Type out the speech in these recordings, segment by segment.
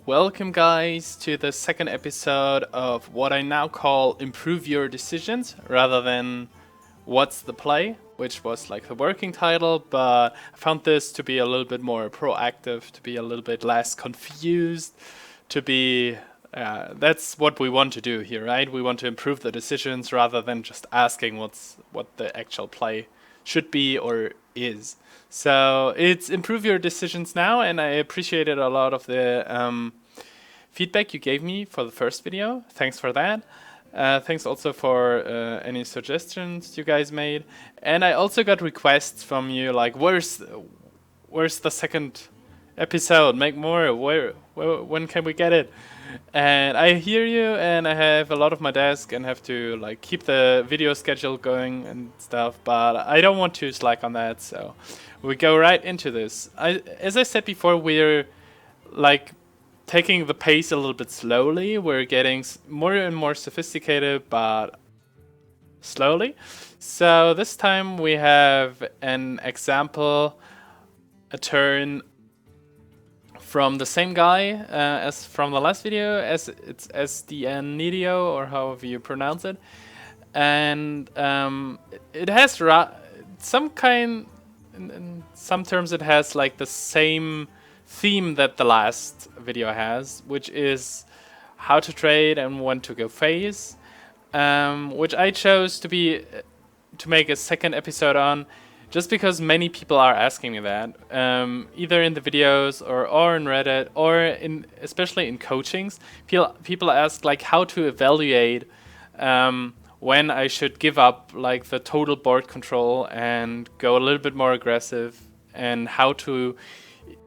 Welcome guys to the second episode of what I now call Improve Your Decisions rather than What's the Play, which was like the working title, but I found this to be a little bit more proactive, to be a little bit less confused, to be that's what we want to do here, right? We want to improve the decisions rather than just asking what the actual play should be or is. So it's improve your decisions now, and I appreciated a lot of the feedback you gave me for the first video. Thanks for that. Thanks also for any suggestions you guys made. And I also got requests from you like, where's the second episode? Make more. When can we get it? And I hear you, and I have a lot of my desk and have to like keep the video schedule going and stuff, but I don't want to slack on that, so we go right into this. As I said before, we're like taking the pace a little bit slowly. We're getting more and more sophisticated, but slowly. So this time we have an example, a turn from the same guy as from the last video, as it's SDNinido, or however you pronounce it, and it has some kind. In some terms, it has like the same theme that the last video has, which is how to trade and when to go phase, which I chose to make a second episode on. Just because many people are asking me that, either in the videos or in Reddit or especially in coachings, people ask like how to evaluate when I should give up like the total board control and go a little bit more aggressive, and how to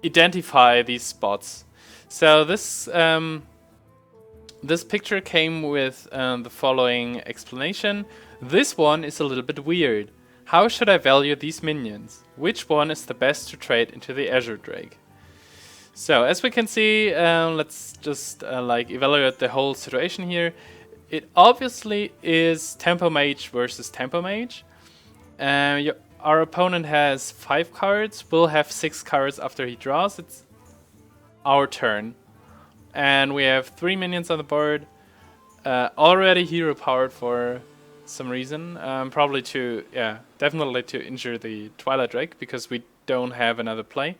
identify these spots. So this picture came with the following explanation. This one is a little bit weird. How should I value these minions? Which one is the best to trade into the Azure Drake? So as we can see, let's just like evaluate the whole situation here. It obviously is Tempo Mage versus Tempo Mage. Our opponent has 5 cards. We'll have 6 cards after he draws. It's our turn. And we have 3 minions on the board. Already hero powered for some reason, probably to definitely to injure the Twilight Drake, because we don't have another play.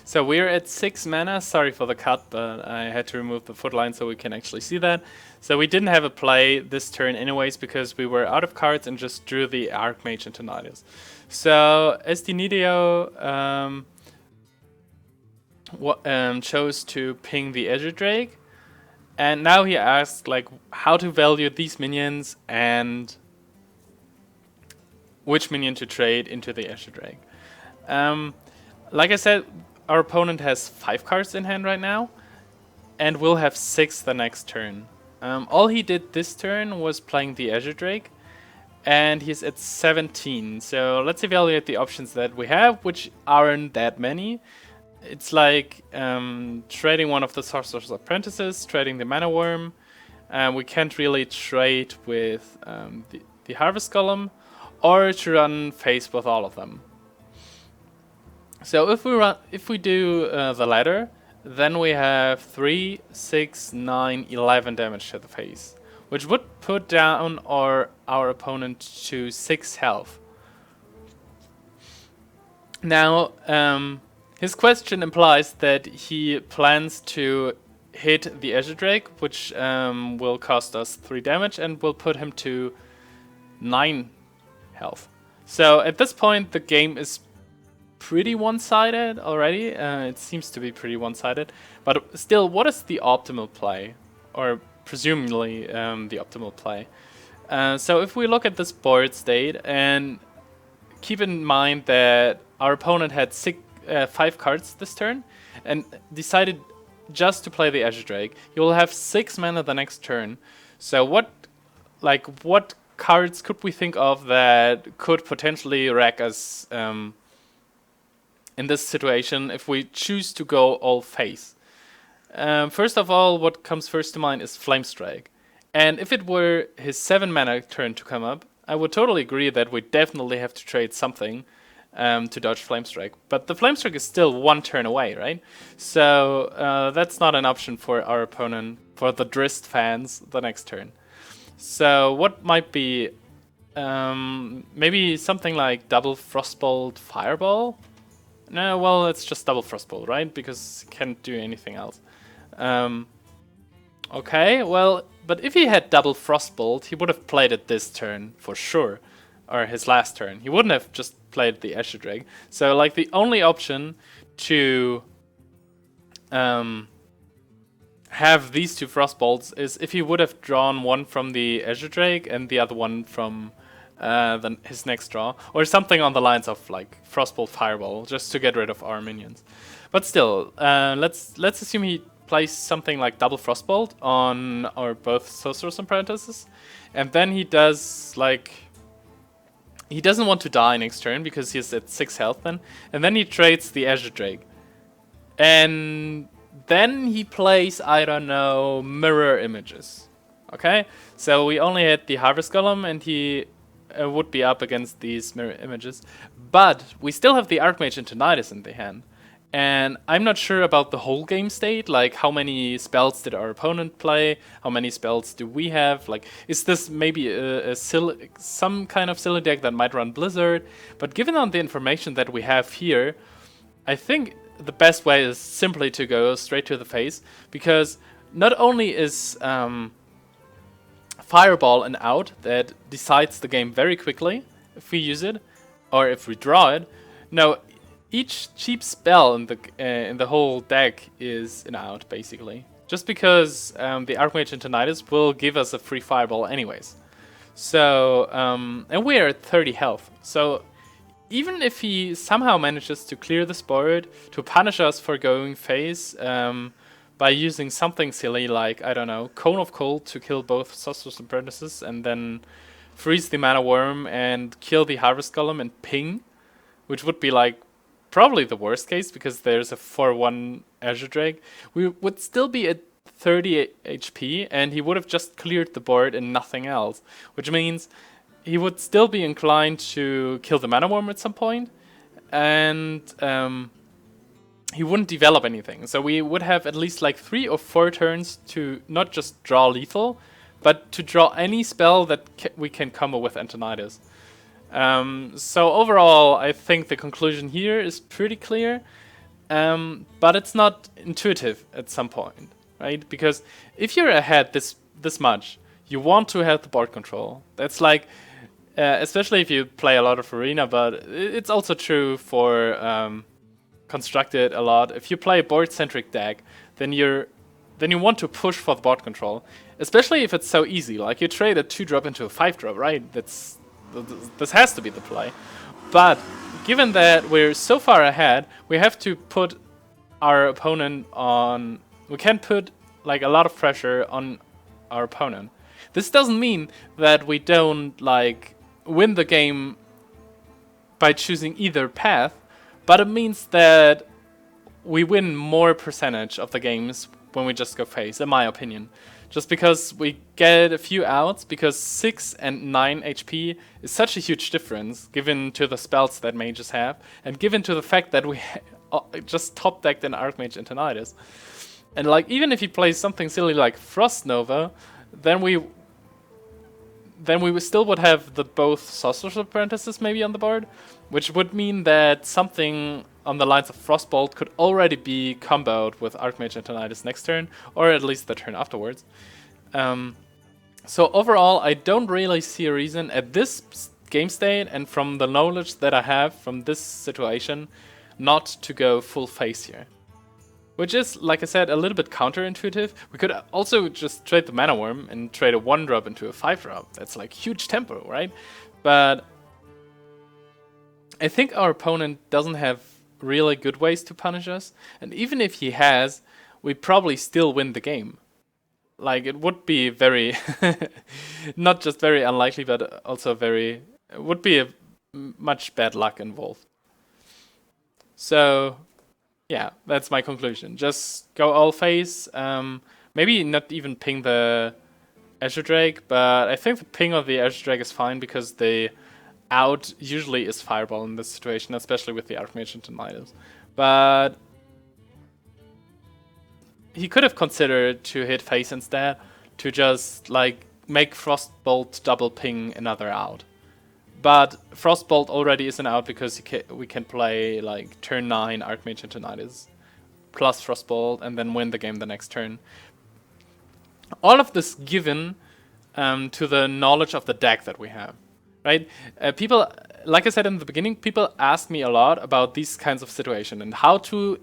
So we're at 6 mana. Sorry for the cut, but I had to remove the footline so we can actually see that. So we didn't have a play this turn anyways, because we were out of cards and just drew the Archmage into Nadius. So SDNinido chose to ping the Azure Drake. And now he asks like how to value these minions and which minion to trade into the Azure Drake. Like I said, our opponent has 5 cards in hand right now, and will have 6 the next turn. All he did this turn was playing the Azure Drake, and he's at 17. So let's evaluate the options that we have, which aren't that many. It's like trading one of the Sorcerer's Apprentices, trading the Mana Wyrm. We can't really trade with the Harvest Golem, or to run phase with all of them. So if we do the latter, then we have 3, 6, 9, 11 damage to the face, which would put down our opponent to 6 health. Now, his question implies that he plans to hit the Azure Drake, which will cost us 3 damage and will put him to 9 health. So at this point, the game is pretty one-sided already. It seems to be pretty one-sided. But still, what is the optimal play? Or presumably the optimal play. So if we look at this board state, and keep in mind that our opponent had 5 cards this turn, and decided just to play the Azure Drake, you will have 6 mana the next turn. So what cards could we think of that could potentially wreck us in this situation if we choose to go all phase? First of all, what comes first to mind is Flame Strike. And if it were his 7 mana turn to come up, I would totally agree that we definitely have to trade something. to dodge Flamestrike. But the Flamestrike is still 1 turn away, right? So that's not an option for our opponent, for the Drist fans, the next turn. So what might be maybe something like double Frostbolt Fireball? No, well, it's just double Frostbolt, right? Because it can't do anything else. Okay, well, but if he had double Frostbolt, he would have played it this turn for sure, or his last turn. He wouldn't have just played the Azure Drake. So, like, the only option to have these 2 Frostbolts is if he would have drawn one from the Azure Drake and the other one from his next draw, or something on the lines of like Frostbolt Fireball, just to get rid of our minions. But still, let's assume he plays something like double Frostbolt on our both Sorcerers and Apprentices, and then he does like, he doesn't want to die next turn because he's at 6 health then, and then he trades the Azure Drake, and then he plays, I don't know, mirror images. Okay, so we only had the Harvest Golem, and he would be up against these mirror images, but we still have the Archmage Antonidas in the hand. And I'm not sure about the whole game state, like how many spells did our opponent play, how many spells do we have, like is this maybe some kind of silly deck that might run Blizzard? But given on the information that we have here, I think the best way is simply to go straight to the face, because not only is Fireball an out that decides the game very quickly if we use it, or if we draw it, no, each cheap spell in the whole deck is an out, basically. Just because the Archmage Antonidas will give us a free Fireball anyways. So, and we're at 30 health. So, even if he somehow manages to clear this board, to punish us for going face, by using something silly like, I don't know, Cone of Cold to kill both Sorcerers and Apprentices, and then freeze the Mana Wyrm and kill the Harvest Golem and ping, which would be like probably the worst case because there's a 4/1 Azure Drake, we would still be at 30 HP and he would have just cleared the board and nothing else, which means he would still be inclined to kill the Mana Wyrm at some point, and he wouldn't develop anything. So we would have at least like 3 or 4 turns to not just draw lethal, but to draw any spell that we can combo with Antonidas. So overall, I think the conclusion here is pretty clear, but it's not intuitive at some point, right? Because if you're ahead this much, you want to have the board control. That's like, especially if you play a lot of Arena, but it's also true for Constructed a lot. If you play a board-centric deck, then you want to push for the board control, especially if it's so easy. Like you trade a 2-drop into a 5-drop, right? This has to be the play. But given that we're so far ahead, we have to put our opponent on. We can't put like a lot of pressure on our opponent. This doesn't mean that we don't like win the game by choosing either path, but it means that we win more percentage of the games when we just go face, in my opinion. Just because we get a few outs, because 6 and 9 HP is such a huge difference, given to the spells that mages have, and given to the fact that we just top decked an Archmage Antonidas. And like, even if he plays something silly like Frost Nova, then we still would have the both Sorcerer's Apprentices maybe on the board, which would mean that something on the lines of Frostbolt could already be comboed with Archmage Antonidas next turn, or at least the turn afterwards. So overall, I don't really see a reason at this game state, and from the knowledge that I have from this situation, not to go full face here. Which is, like I said, a little bit counterintuitive. We could also just trade the Mana Wyrm and trade a 1-drop into a 5-drop. That's like huge tempo, right? But I think our opponent doesn't have really good ways to punish us. And even if he has, we probably still win the game. Like, it would be very, not just very unlikely, but also very, it would be a much bad luck involved. So yeah, that's my conclusion. Just go all face. Maybe not even ping the Azure Drake, but I think the ping of the Azure Drake is fine because the out usually is Fireball in this situation, especially with the Archmage and Tinnitus. But he could have considered to hit face instead, to just like make Frostbolt double ping another out. But Frostbolt already is an out because we can play like turn 9 Archmage and Tinnitus plus Frostbolt and then win the game the next turn. All of this given to the knowledge of the deck that we have, right? People, like I said in the beginning, people ask me a lot about these kinds of situations and how to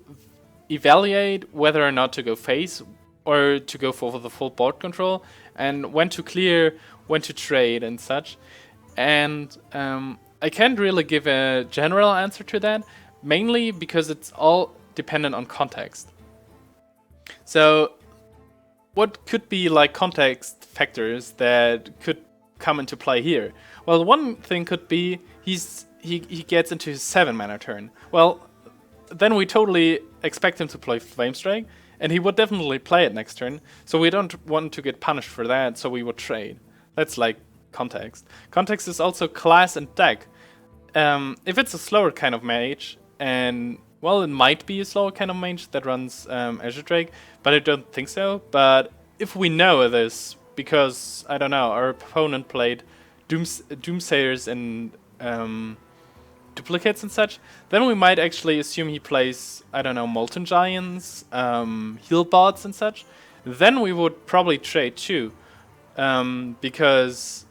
evaluate whether or not to go face or to go for the full board control, and when to clear, when to trade and such. And I can't really give a general answer to that, mainly because it's all dependent on context. So what could be like context factors that could come into play here? Well, one thing could be he gets into his 7-mana turn. Well, then we totally expect him to play Flamestrike, and he would definitely play it next turn, so we don't want to get punished for that, so we would trade. That's like context. Context is also class and deck. If it's a slower kind of mage, and well, it might be a slower kind of mage that runs Azure Drake, but I don't think so. But if we know this, because, I don't know, our opponent played Doomsayers and duplicates and such, then we might actually assume he plays, I don't know, Molten Giants, heal bots and such. Then we would probably trade too, because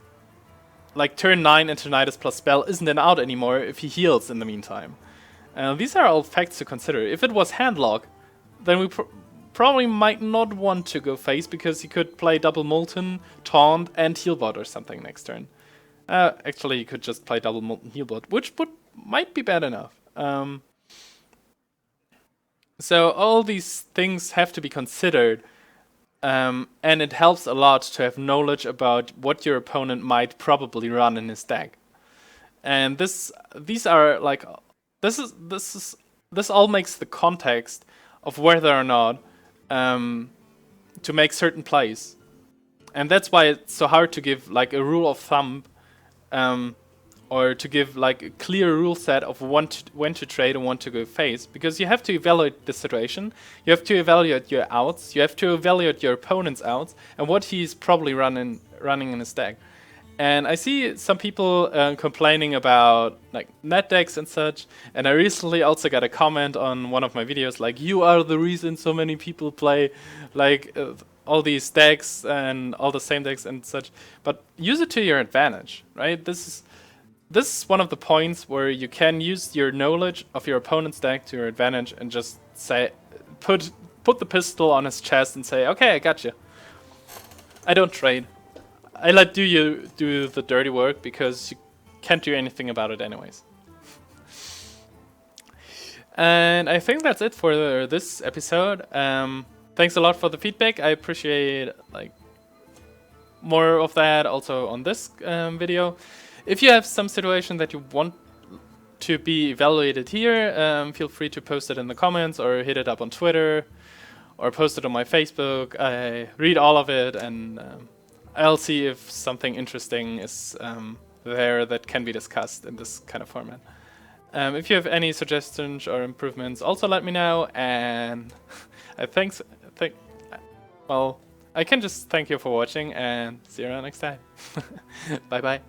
like turn 9 and Tinnitus plus spell isn't an out anymore if he heals in the meantime. These are all facts to consider. If it was handlock, then we probably might not want to go face because he could play double Molten, Taunt, and Healbot or something next turn. Actually, he could just play double Molten Healbot, which might be bad enough. So all these things have to be considered, and it helps a lot to have knowledge about what your opponent might probably run in his deck. And this all makes the context of whether or not to make certain plays. And that's why it's so hard to give like a rule of thumb, or to give like a clear rule set of when to trade and when to go face, because you have to evaluate the situation, you have to evaluate your outs, you have to evaluate your opponent's outs and what he's probably running in his deck. And I see some people complaining about like net decks and such, and I recently also got a comment on one of my videos like, you are the reason so many people play like all these decks and all the same decks and such. But use it to your advantage, right? This is one of the points where you can use your knowledge of your opponent's deck to your advantage and just say, put the pistol on his chest and say, okay, I got you. I don't trade. I let you do the dirty work because you can't do anything about it anyways. And I think that's it for this episode. Thanks a lot for the feedback. I appreciate like more of that also on this video. If you have some situation that you want to be evaluated here, feel free to post it in the comments or hit it up on Twitter or post it on my Facebook. I read all of it, and I'll see if something interesting is there that can be discussed in this kind of format. If you have any suggestions or improvements, also let me know. And I I can just thank you for watching and see you around next time. Bye bye.